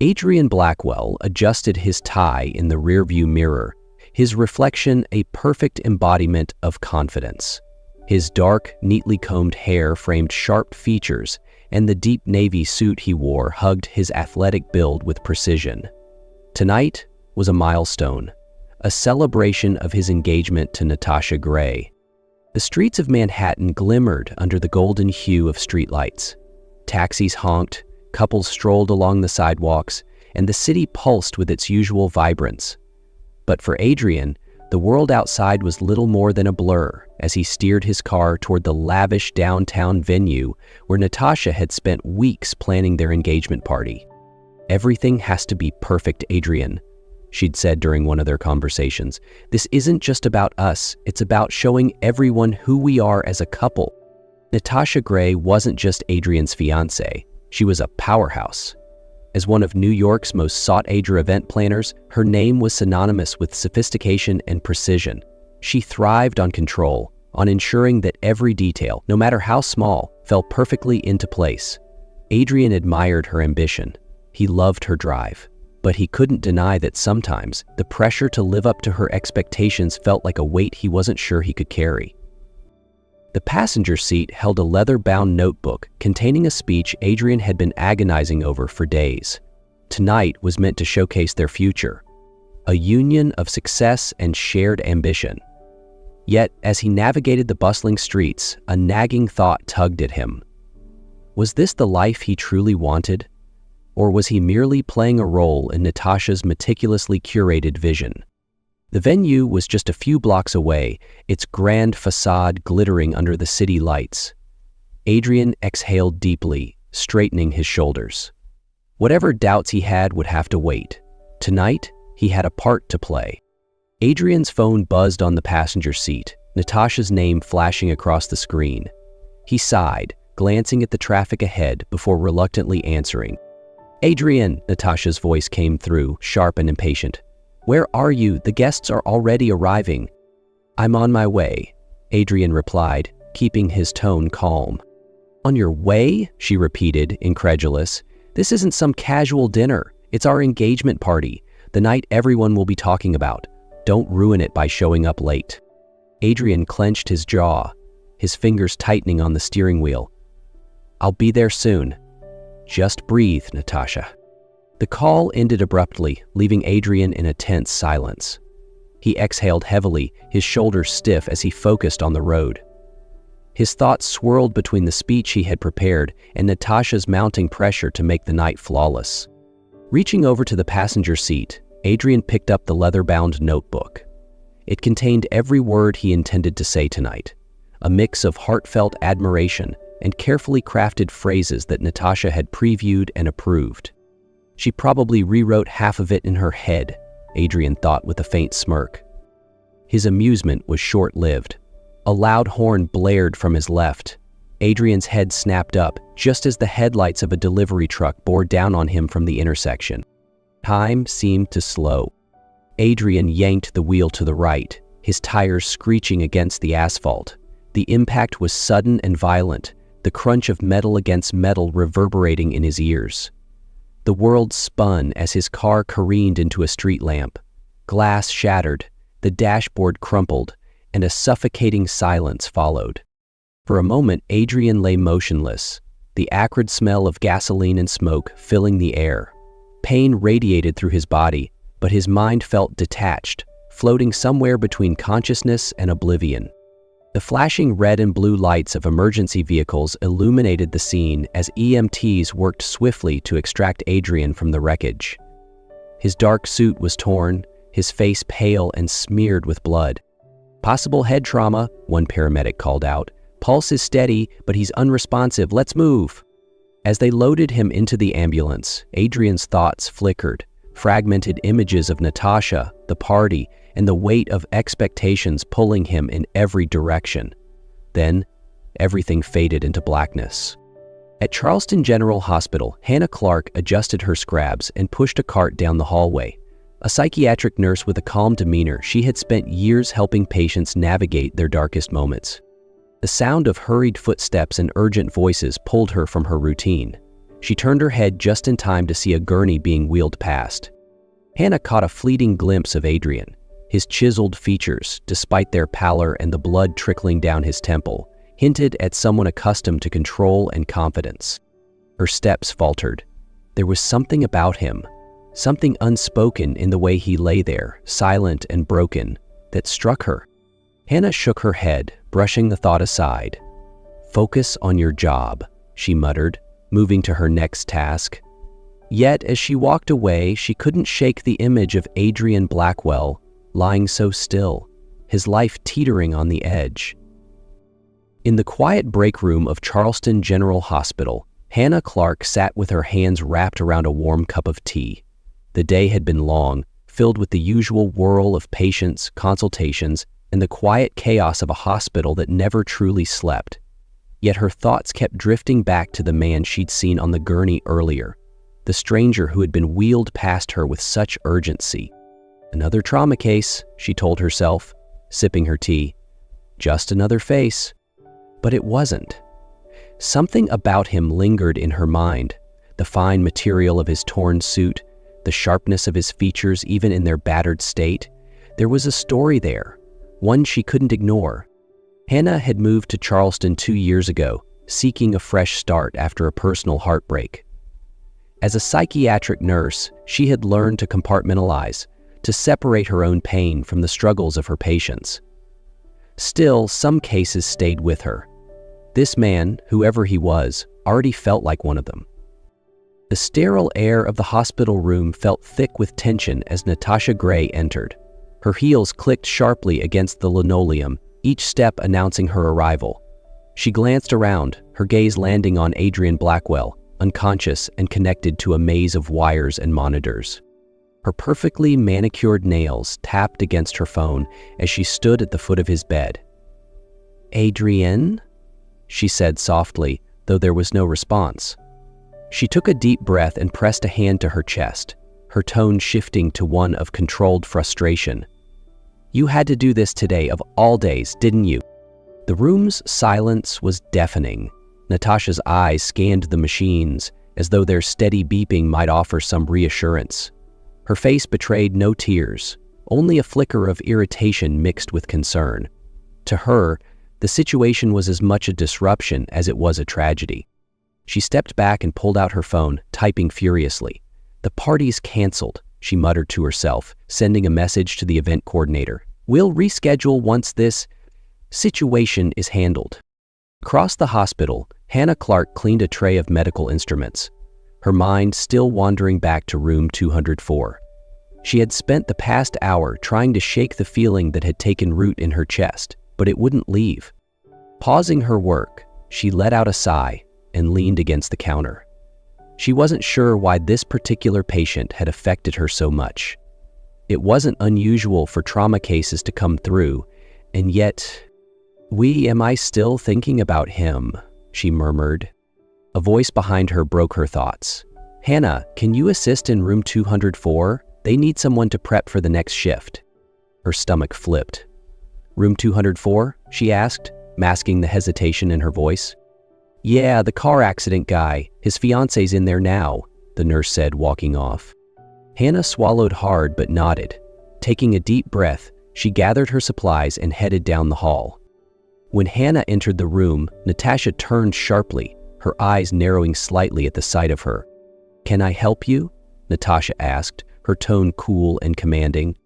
Adrian Blackwell adjusted his tie in the rearview mirror, his reflection a perfect embodiment of confidence. His dark, neatly combed hair framed sharp features, and the deep navy suit he wore hugged his athletic build with precision. Tonight was a milestone, a celebration of his engagement to Natasha Gray. The streets of Manhattan glimmered under the golden hue of streetlights. Taxis honked, couples strolled along the sidewalks, and the city pulsed with its usual vibrance. But for Adrian, the world outside was little more than a blur as he steered his car toward the lavish downtown venue where Natasha had spent weeks planning their engagement party. "Everything has to be perfect, Adrian," she'd said during one of their conversations. "This isn't just about us, it's about showing everyone who we are as a couple." Natasha Gray wasn't just Adrian's fiancée, she was a powerhouse. As one of New York's most sought-after event planners, her name was synonymous with sophistication and precision. She thrived on control, on ensuring that every detail, no matter how small, fell perfectly into place. Adrian admired her ambition. He loved her drive. But he couldn't deny that sometimes the pressure to live up to her expectations felt like a weight he wasn't sure he could carry. The passenger seat held a leather-bound notebook containing a speech Adrian had been agonizing over for days. Tonight was meant to showcase their future, a union of success and shared ambition. Yet, as he navigated the bustling streets, a nagging thought tugged at him. Was this the life he truly wanted? Or was he merely playing a role in Natasha's meticulously curated vision? The venue was just a few blocks away, its grand facade glittering under the city lights. Adrian exhaled deeply, straightening his shoulders. Whatever doubts he had would have to wait. Tonight, he had a part to play. Adrian's phone buzzed on the passenger seat, Natasha's name flashing across the screen. He sighed, glancing at the traffic ahead before reluctantly answering. "Adrian," Natasha's voice came through, sharp and impatient. "Where are you? The guests are already arriving." "I'm on my way," Adrian replied, keeping his tone calm. "On your way?" she repeated, incredulous. "This isn't some casual dinner. It's our engagement party, the night everyone will be talking about. Don't ruin it by showing up late." Adrian clenched his jaw, his fingers tightening on the steering wheel. "I'll be there soon. Just breathe, Natasha." The call ended abruptly, leaving Adrian in a tense silence. He exhaled heavily, his shoulders stiff as he focused on the road. His thoughts swirled between the speech he had prepared and Natasha's mounting pressure to make the night flawless. Reaching over to the passenger seat, Adrian picked up the leather-bound notebook. It contained every word he intended to say tonight, a mix of heartfelt admiration and carefully crafted phrases that Natasha had previewed and approved. She probably rewrote half of it in her head, Adrian thought with a faint smirk. His amusement was short-lived. A loud horn blared from his left. Adrian's head snapped up just as the headlights of a delivery truck bore down on him from the intersection. Time seemed to slow. Adrian yanked the wheel to the right, his tires screeching against the asphalt. The impact was sudden and violent, the crunch of metal against metal reverberating in his ears. The world spun as his car careened into a street lamp. Glass shattered, the dashboard crumpled, and a suffocating silence followed. For a moment, Adrian lay motionless, the acrid smell of gasoline and smoke filling the air. Pain radiated through his body, but his mind felt detached, floating somewhere between consciousness and oblivion. The flashing red and blue lights of emergency vehicles illuminated the scene as EMTs worked swiftly to extract Adrian from the wreckage. His dark suit was torn, his face pale and smeared with blood. "Possible head trauma," one paramedic called out. "Pulse is steady, but he's unresponsive. Let's move." As they loaded him into the ambulance, Adrian's thoughts flickered, fragmented images of Natasha, the party, and the weight of expectations pulling him in every direction. Then, everything faded into blackness. At Charleston General Hospital, Hannah Clark adjusted her scrabs and pushed a cart down the hallway. A psychiatric nurse with a calm demeanor, she had spent years helping patients navigate their darkest moments. The sound of hurried footsteps and urgent voices pulled her from her routine. She turned her head just in time to see a gurney being wheeled past. Hannah caught a fleeting glimpse of Adrian. His chiseled features, despite their pallor and the blood trickling down his temple, hinted at someone accustomed to control and confidence. Her steps faltered. There was something about him, something unspoken in the way he lay there, silent and broken, that struck her. Hannah shook her head, brushing the thought aside. "Focus on your job," she muttered, moving to her next task. Yet, as she walked away, she couldn't shake the image of Adrian Blackwell, lying so still, his life teetering on the edge. In the quiet break room of Charleston General Hospital, Hannah Clark sat with her hands wrapped around a warm cup of tea. The day had been long, filled with the usual whirl of patients, consultations, and the quiet chaos of a hospital that never truly slept. Yet her thoughts kept drifting back to the man she'd seen on the gurney earlier, the stranger who had been wheeled past her with such urgency. Another trauma case, she told herself, sipping her tea. Just another face. But it wasn't. Something about him lingered in her mind, the fine material of his torn suit, the sharpness of his features even in their battered state. There was a story there, one she couldn't ignore. Hannah had moved to Charleston 2 years ago, seeking a fresh start after a personal heartbreak. As a psychiatric nurse, she had learned to compartmentalize, to separate her own pain from the struggles of her patients. Still, some cases stayed with her. This man, whoever he was, already felt like one of them. The sterile air of the hospital room felt thick with tension as Natasha Gray entered. Her heels clicked sharply against the linoleum, each step announcing her arrival. She glanced around, her gaze landing on Adrian Blackwell, unconscious and connected to a maze of wires and monitors. Her perfectly manicured nails tapped against her phone as she stood at the foot of his bed. "Adrian?" she said softly, though there was no response. She took a deep breath and pressed a hand to her chest, her tone shifting to one of controlled frustration. "You had to do this today of all days, didn't you?" The room's silence was deafening. Natasha's eyes scanned the machines, as though their steady beeping might offer some reassurance. Her face betrayed no tears, only a flicker of irritation mixed with concern. To her, the situation was as much a disruption as it was a tragedy. She stepped back and pulled out her phone, typing furiously. "The party's canceled," she muttered to herself, sending a message to the event coordinator. "We'll reschedule once this situation is handled." Across the hospital, Hannah Clark cleaned a tray of medical instruments, her mind still wandering back to room 204. She had spent the past hour trying to shake the feeling that had taken root in her chest, but it wouldn't leave. Pausing her work, she let out a sigh and leaned against the counter. She wasn't sure why this particular patient had affected her so much. It wasn't unusual for trauma cases to come through, and yet, am I still thinking about him?" she murmured. A voice behind her broke her thoughts. "Hannah, can you assist in room 204? They need someone to prep for the next shift." Her stomach flipped. "Room 204?" she asked, masking the hesitation in her voice. "Yeah, the car accident guy. His fiancé's in there now," the nurse said, walking off. Hannah swallowed hard but nodded. Taking a deep breath, she gathered her supplies and headed down the hall. When Hannah entered the room, Natasha turned sharply, her eyes narrowing slightly at the sight of her. "Can I help you?" Natasha asked, her tone cool and commanding.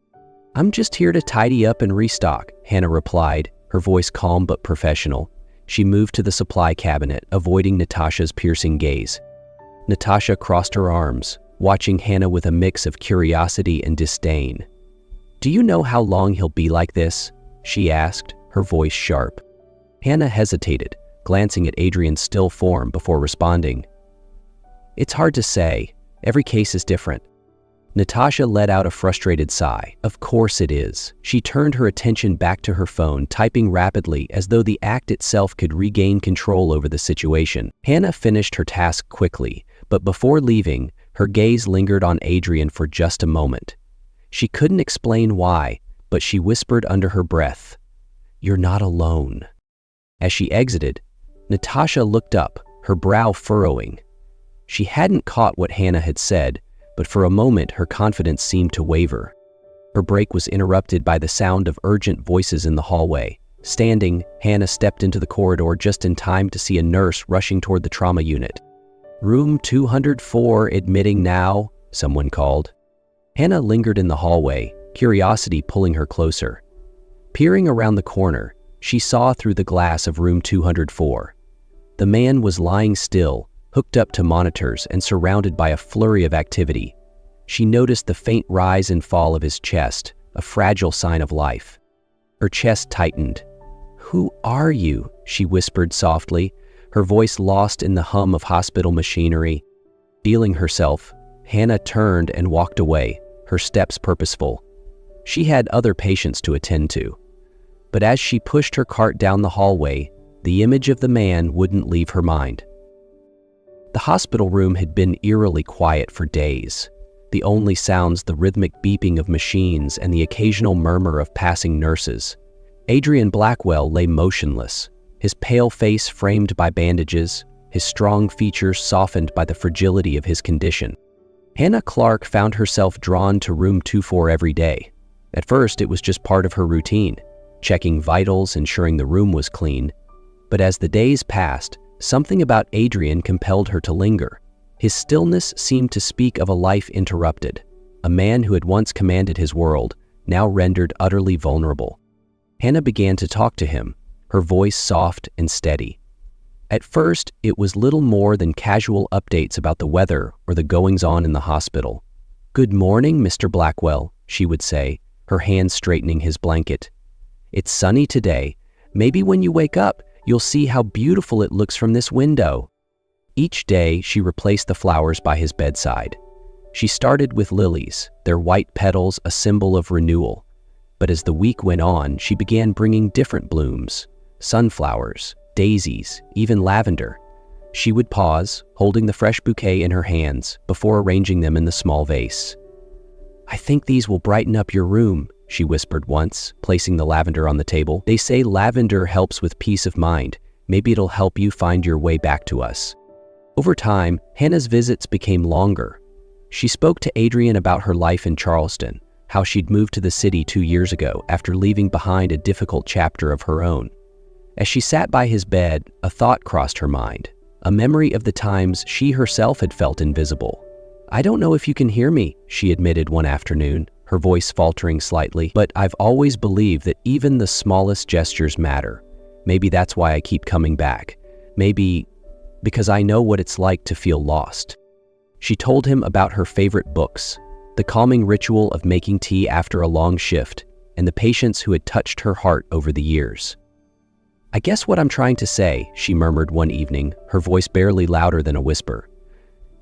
"I'm just here to tidy up and restock," Hannah replied, her voice calm but professional. She moved to the supply cabinet, avoiding Natasha's piercing gaze. Natasha crossed her arms, watching Hannah with a mix of curiosity and disdain. "Do you know how long he'll be like this?" she asked, her voice sharp. Hannah hesitated, glancing at Adrian's still form before responding. "It's hard to say. Every case is different." Natasha let out a frustrated sigh. "Of course it is." She turned her attention back to her phone, typing rapidly as though the act itself could regain control over the situation. Hannah finished her task quickly, but before leaving, her gaze lingered on Adrian for just a moment. She couldn't explain why, but she whispered under her breath, "You're not alone." As she exited, Natasha looked up, her brow furrowing. She hadn't caught what Hannah had said, but for a moment her confidence seemed to waver. Her break was interrupted by the sound of urgent voices in the hallway. Standing, Hannah stepped into the corridor just in time to see a nurse rushing toward the trauma unit. "Room 204 admitting now," someone called. Hannah lingered in the hallway, curiosity pulling her closer. Peering around the corner, she saw through the glass of room 204. The man was lying still, hooked up to monitors and surrounded by a flurry of activity. She noticed the faint rise and fall of his chest, a fragile sign of life. Her chest tightened. "Who are you?" she whispered softly, her voice lost in the hum of hospital machinery. Feeling herself, Hannah turned and walked away, her steps purposeful. She had other patients to attend to. But as she pushed her cart down the hallway, the image of the man wouldn't leave her mind. The hospital room had been eerily quiet for days. The only sounds the rhythmic beeping of machines and the occasional murmur of passing nurses. Adrian Blackwell lay motionless, his pale face framed by bandages, his strong features softened by the fragility of his condition. Hannah Clark found herself drawn to room 24 every day. At first, it was just part of her routine, checking vitals, ensuring the room was clean. But as the days passed, something about Adrian compelled her to linger. His stillness seemed to speak of a life interrupted, a man who had once commanded his world, now rendered utterly vulnerable. Hannah began to talk to him, her voice soft and steady. At first, it was little more than casual updates about the weather or the goings-on in the hospital. "Good morning, Mr. Blackwell," she would say, her hand straightening his blanket. "It's sunny today. Maybe when you wake up, you'll see how beautiful it looks from this window." Each day, she replaced the flowers by his bedside. She started with lilies, their white petals a symbol of renewal. But as the week went on, she began bringing different blooms, sunflowers, daisies, even lavender. She would pause, holding the fresh bouquet in her hands before arranging them in the small vase. "I think these will brighten up your room," she whispered once, placing the lavender on the table. "They say lavender helps with peace of mind. Maybe it'll help you find your way back to us." Over time, Hannah's visits became longer. She spoke to Adrian about her life in Charleston, how she'd moved to the city 2 years ago after leaving behind a difficult chapter of her own. As she sat by his bed, a thought crossed her mind, a memory of the times she herself had felt invisible. "I don't know if you can hear me," she admitted one afternoon, her voice faltering slightly, "but I've always believed that even the smallest gestures matter. Maybe that's why I keep coming back. Maybe because I know what it's like to feel lost." She told him about her favorite books, the calming ritual of making tea after a long shift, and the patients who had touched her heart over the years. "I guess what I'm trying to say," she murmured one evening, her voice barely louder than a whisper,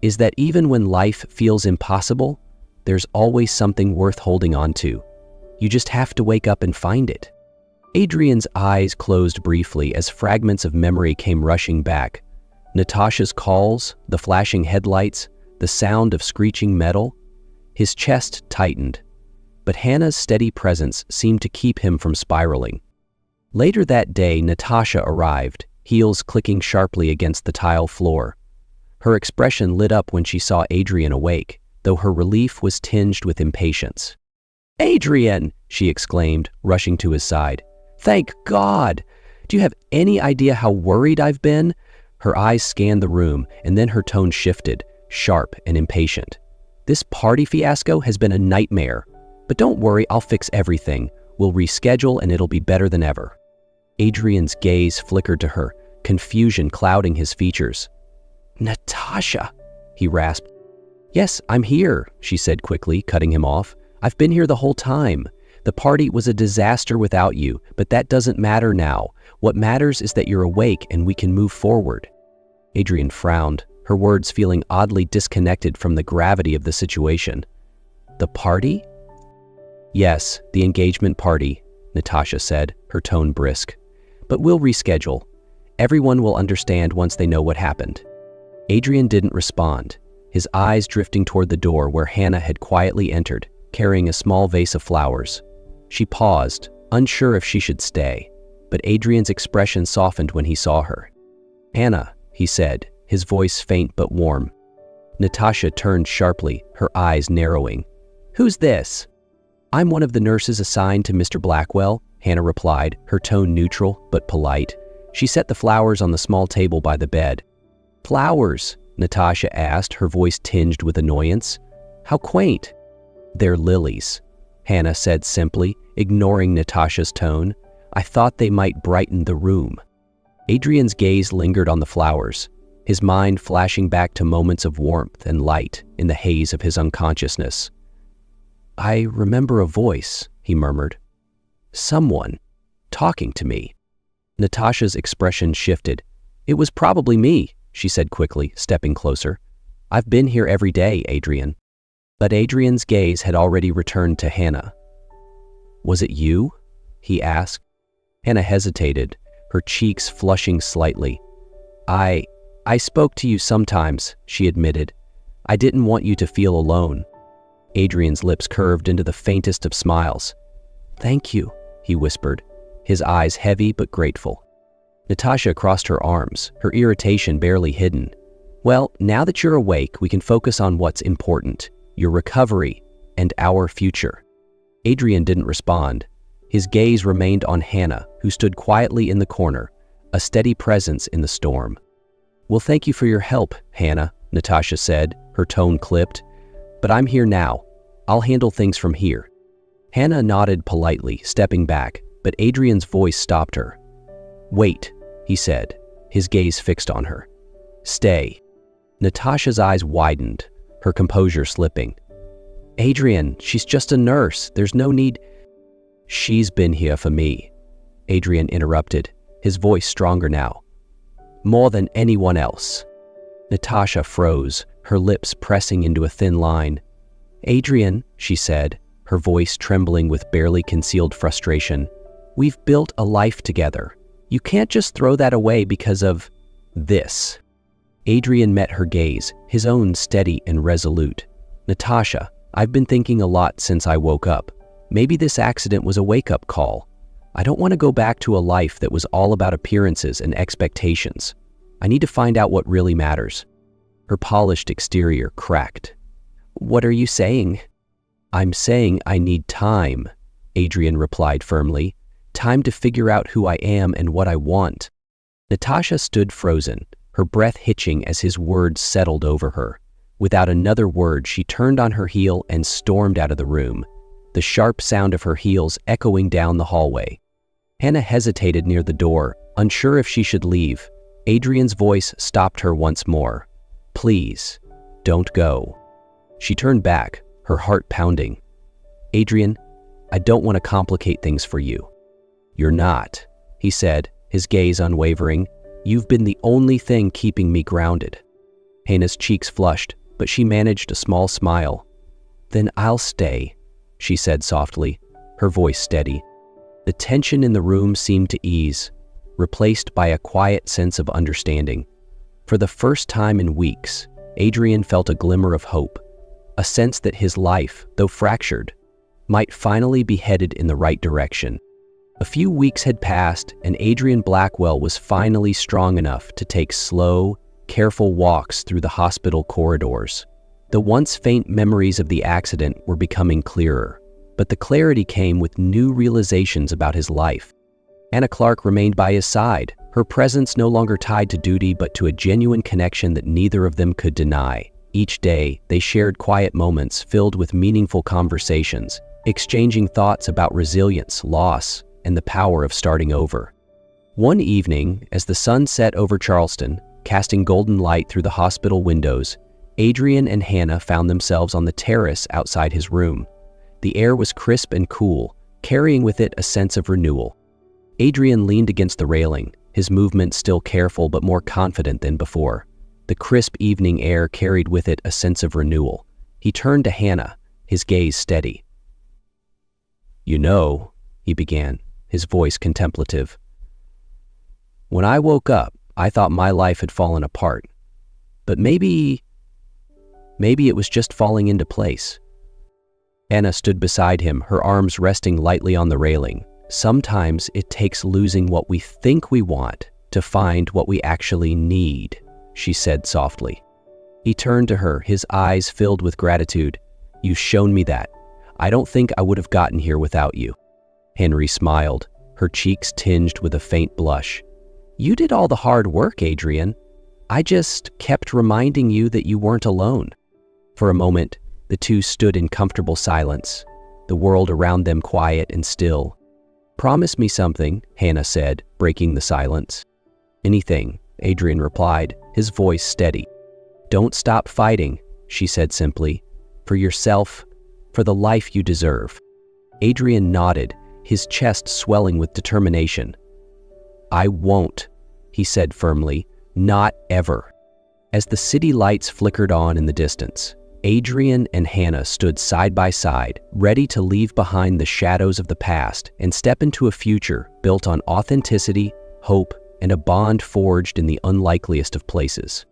"is that even when life feels impossible, there's always something worth holding on to. You just have to wake up and find it." Adrian's eyes closed briefly as fragments of memory came rushing back. Natasha's calls, the flashing headlights, the sound of screeching metal. His chest tightened, but Hannah's steady presence seemed to keep him from spiraling. Later that day, Natasha arrived, heels clicking sharply against the tile floor. Her expression lit up when she saw Adrian awake, though her relief was tinged with impatience. "Adrian!" she exclaimed, rushing to his side. "Thank God! Do you have any idea how worried I've been?" Her eyes scanned the room, and then her tone shifted, sharp and impatient. "This party fiasco has been a nightmare. But don't worry, I'll fix everything. We'll reschedule and it'll be better than ever." Adrian's gaze flickered to her, confusion clouding his features. "Natasha," he rasped. "Yes, I'm here," she said quickly, cutting him off. "I've been here the whole time. The party was a disaster without you, but that doesn't matter now. What matters is that you're awake and we can move forward." Adrian frowned, her words feeling oddly disconnected from the gravity of the situation. "The party?" "Yes, the engagement party," Natasha said, her tone brisk. "But we'll reschedule. Everyone will understand once they know what happened." Adrian didn't respond, his eyes drifting toward the door where Hannah had quietly entered, carrying a small vase of flowers. She paused, unsure if she should stay, but Adrian's expression softened when he saw her. "Hannah," he said, his voice faint but warm, Natasha turned sharply, her eyes narrowing. "Who's this?" "I'm one of the nurses assigned to Mr. Blackwell," Hannah replied, her tone neutral but polite. She set the flowers on the small table by the bed. "Flowers?" Natasha asked, her voice tinged with annoyance. "How quaint." "They're lilies," Hannah said simply, ignoring Natasha's tone. "I thought they might brighten the room." Adrian's gaze lingered on the flowers, his mind flashing back to moments of warmth and light in the haze of his unconsciousness. "I remember a voice," he murmured. "Someone talking to me." Natasha's expression shifted. "It was probably me," she said quickly, stepping closer. "I've been here every day, Adrian." But Adrian's gaze had already returned to Hannah. "Was it you?" he asked. Hannah hesitated, her cheeks flushing slightly. I spoke to you sometimes," she admitted. "I didn't want you to feel alone." Adrian's lips curved into the faintest of smiles. "Thank you," he whispered, his eyes heavy but grateful. Natasha crossed her arms, her irritation barely hidden. "Well, now that you're awake, we can focus on what's important, your recovery and our future." Adrian didn't respond. His gaze remained on Hannah, who stood quietly in the corner, a steady presence in the storm. "Well, thank you for your help, Hannah," Natasha said, her tone clipped. "But I'm here now. I'll handle things from here." Hannah nodded politely, stepping back, but Adrian's voice stopped her. "Wait," he said, his gaze fixed on her. "Stay." Natasha's eyes widened, her composure slipping. "Adrian, she's just a nurse. There's no need—" "She's been here for me," Adrian interrupted, his voice stronger now. "More than anyone else." Natasha froze, her lips pressing into a thin line. "Adrian," she said, her voice trembling with barely concealed frustration, "we've built a life together. You can't just throw that away because of this." Adrian met her gaze, his own steady and resolute. "Natasha, I've been thinking a lot since I woke up. Maybe this accident was a wake-up call. I don't want to go back to a life that was all about appearances and expectations. I need to find out what really matters." Her polished exterior cracked. "What are you saying?" "I'm saying I need time," Adrian replied firmly. "Time to figure out who I am and what I want." Natasha stood frozen, her breath hitching as his words settled over her. Without another word, she turned on her heel and stormed out of the room, the sharp sound of her heels echoing down the hallway. Hannah hesitated near the door, unsure if she should leave. Adrian's voice stopped her once more. "Please, don't go." She turned back, her heart pounding. "Adrian, I don't want to complicate things for you." "You're not," he said, his gaze unwavering. "You've been the only thing keeping me grounded." Hannah's cheeks flushed, but she managed a small smile. "Then I'll stay," she said softly, her voice steady. The tension in the room seemed to ease, replaced by a quiet sense of understanding. For the first time in weeks, Adrian felt a glimmer of hope, a sense that his life, though fractured, might finally be headed in the right direction. A few weeks had passed, and Adrian Blackwell was finally strong enough to take slow, careful walks through the hospital corridors. The once faint memories of the accident were becoming clearer, but the clarity came with new realizations about his life. Anna Clark remained by his side, her presence no longer tied to duty but to a genuine connection that neither of them could deny. Each day, they shared quiet moments filled with meaningful conversations, exchanging thoughts about resilience, loss, and the power of starting over. One evening, as the sun set over Charleston, casting golden light through the hospital windows, Adrian and Hannah found themselves on the terrace outside his room. The air was crisp and cool, carrying with it a sense of renewal. Adrian leaned against the railing, his movements still careful but more confident than before. The crisp evening air carried with it a sense of renewal. He turned to Hannah, his gaze steady. "You know," he began, his voice contemplative, "when I woke up, I thought my life had fallen apart. But maybe it was just falling into place." Anna stood beside him, her arms resting lightly on the railing. "Sometimes it takes losing what we think we want to find what we actually need," she said softly. He turned to her, his eyes filled with gratitude. "You've shown me that. I don't think I would have gotten here without you." Henry smiled, her cheeks tinged with a faint blush. "You did all the hard work, Adrian. I just kept reminding you that you weren't alone." For a moment, the two stood in comfortable silence, the world around them quiet and still. "Promise me something," Hannah said, breaking the silence. "Anything," Adrian replied, his voice steady. "Don't stop fighting," she said simply. "For yourself, for the life you deserve." Adrian nodded, his chest swelling with determination. "I won't," he said firmly. "Not ever." As the city lights flickered on in the distance, Adrian and Hannah stood side by side, ready to leave behind the shadows of the past and step into a future built on authenticity, hope, and a bond forged in the unlikeliest of places.